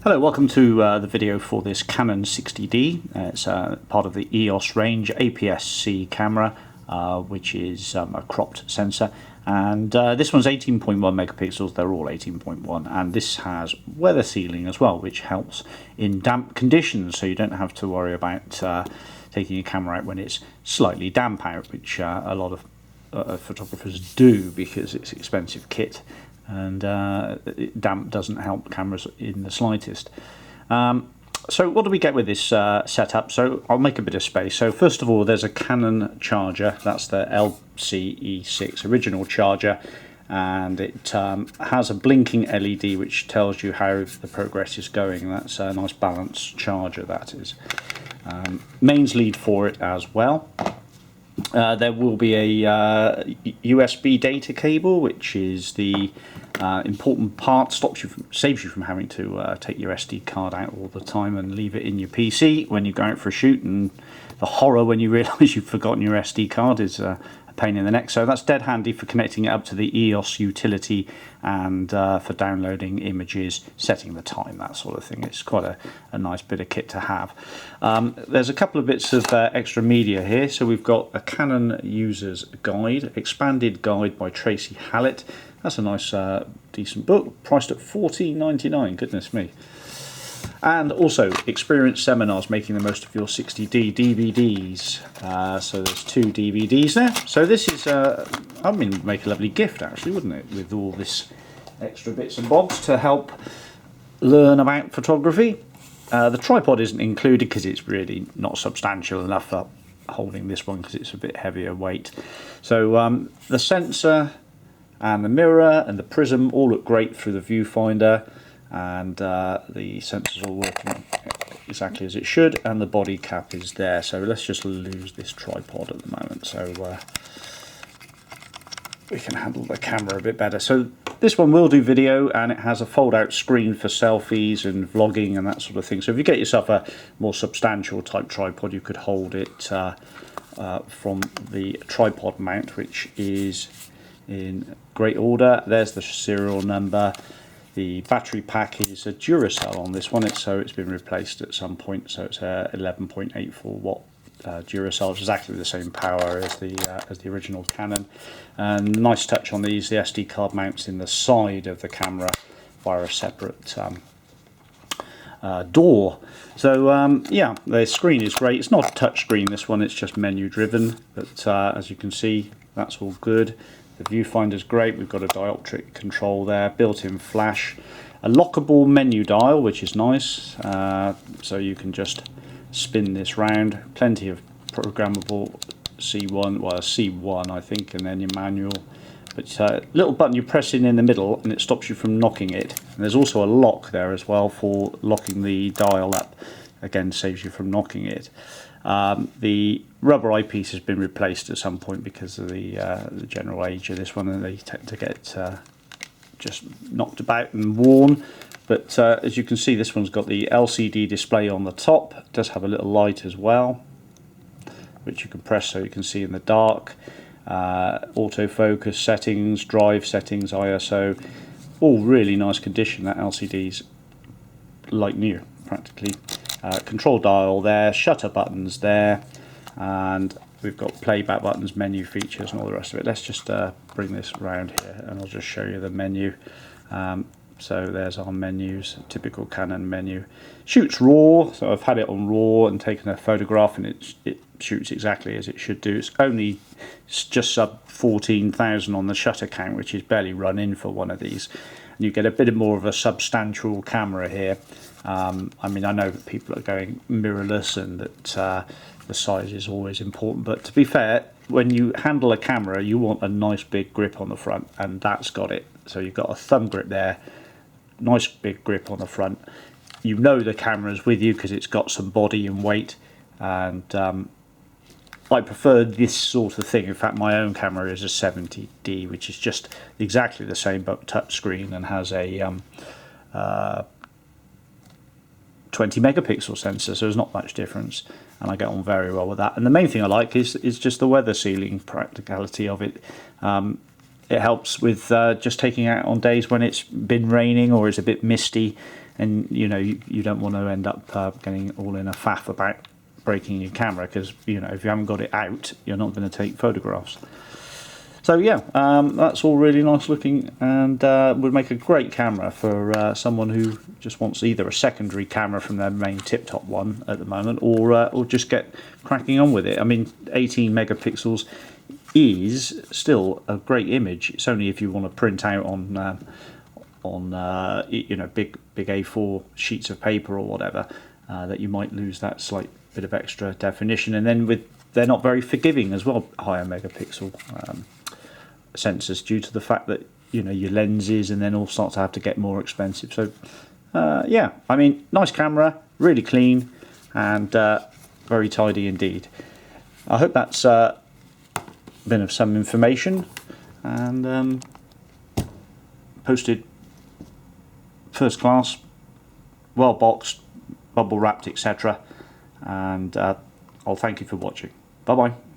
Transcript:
Hello, welcome to the video for this Canon 60D. It's part of the EOS range APS-C camera, which is a cropped sensor. And this one's 18.1 megapixels, they're all 18.1, and this has weather sealing as well, which helps in damp conditions, so you don't have to worry about taking your camera out when it's slightly damp out, which a lot of photographers do because it's expensive kit. And damp doesn't help cameras in the slightest. So what do we get with this setup? So I'll make a bit of space. So first of all, there's a Canon charger. That's the LCE6 original charger, and it has a blinking LED which tells you how the progress is going. That's a nice balanced charger, that is. Mains lead for it as well. There will be a USB data cable, which is the important part, saves you from having to take your SD card out all the time and leave it in your PC when you go out for a shoot, and the horror when you realise you've forgotten your SD card is a pain in the neck. So that's dead handy for connecting it up to the EOS utility and for downloading images, setting the time, that sort of thing. It's quite a nice bit of kit to have. There's a couple of bits of extra media here. So we've got a Canon user's guide, expanded guide by Tracy Hallett. That's a nice decent book, priced at $14.99, goodness me. And also experience seminars making the most of your 60D DVDs. So there's 2 DVDs there. So this is, I mean, make a lovely gift actually, wouldn't it? With all this extra bits and bobs to help learn about photography. The tripod isn't included because it's really not substantial enough for holding this one because it's a bit heavier weight. So the sensor and the mirror and the prism all look great through the viewfinder. And the sensors all working exactly as it should, and the body cap is there. So let's just lose this tripod at the moment so we can handle the camera a bit better. So this one will do video, and it has a fold out screen for selfies and vlogging and that sort of thing. So if you get yourself a more substantial type tripod, you could hold it from the tripod mount, which is in great order. There's the serial number. The battery pack is a Duracell on this one, so it's been replaced at some point. So it's a 11.84 watt Duracell, which is exactly the same power as the original Canon. And nice touch on these, the SD card mounts in the side of the camera via a separate door. So yeah, the screen is great. It's not a touch screen, this one, it's just menu driven, but as you can see, that's all good. The viewfinder's great. We've got a dioptric control there, built-in flash, a lockable menu dial, which is nice, so you can just spin this round. Plenty of programmable C1, well, C1 I think, and then your manual. But little button you press in the middle and it stops you from knocking it. And there's also a lock there as well for locking the dial up. Again, saves you from knocking it. The rubber eyepiece has been replaced at some point because of the general age of this one, and they tend to get just knocked about and worn. But as you can see, this one's got the LCD display on the top. It does have a little light as well, which you can press so you can see in the dark. Autofocus settings, drive settings, ISO, all really nice condition. That LCD's like new practically. Control dial there, shutter buttons there, and we've got playback buttons, menu features and all the rest of it. Let's just bring this around here and I'll just show you the menu. So there's our menus, typical Canon menu. Shoots RAW, so I've had it on RAW and taken a photograph, and it shoots exactly as it should do. It's just sub 14,000 on the shutter count, which is barely run in for one of these. And you get a bit more of a substantial camera here. I mean, I know that people are going mirrorless and that the size is always important, but to be fair, when you handle a camera, you want a nice big grip on the front, and that's got it. So you've got a thumb grip there, nice big grip on the front. You know the camera's with you because it's got some body and weight, and I prefer this sort of thing. In fact, my own camera is a 70D, which is just exactly the same but touch screen and has a 20 megapixel sensor, so there's not much difference, and I get on very well with that. And the main thing I like is just the weather sealing practicality of it. it helps with just taking out on days when it's been raining or it's a bit misty, and you know you don't want to end up getting all in a faff about breaking your camera, because you know if you haven't got it out, you're not going to take photographs. So yeah, that's all really nice looking, and would make a great camera for someone who just wants either a secondary camera from their main tip-top one at the moment, or just get cracking on with it. I mean, 18 megapixels is still a great image. It's only if you want to print out on you know, big A4 sheets of paper or whatever, that you might lose that slight bit of extra definition. And then they're not very forgiving as well, higher megapixel sensors, due to the fact that you know your lenses and then all start to have to get more expensive. So yeah, I mean, nice camera, really clean, and very tidy indeed. I hope that's been of some information, and posted first class, well boxed, bubble wrapped, etc. And I'll thank you for watching. Bye bye.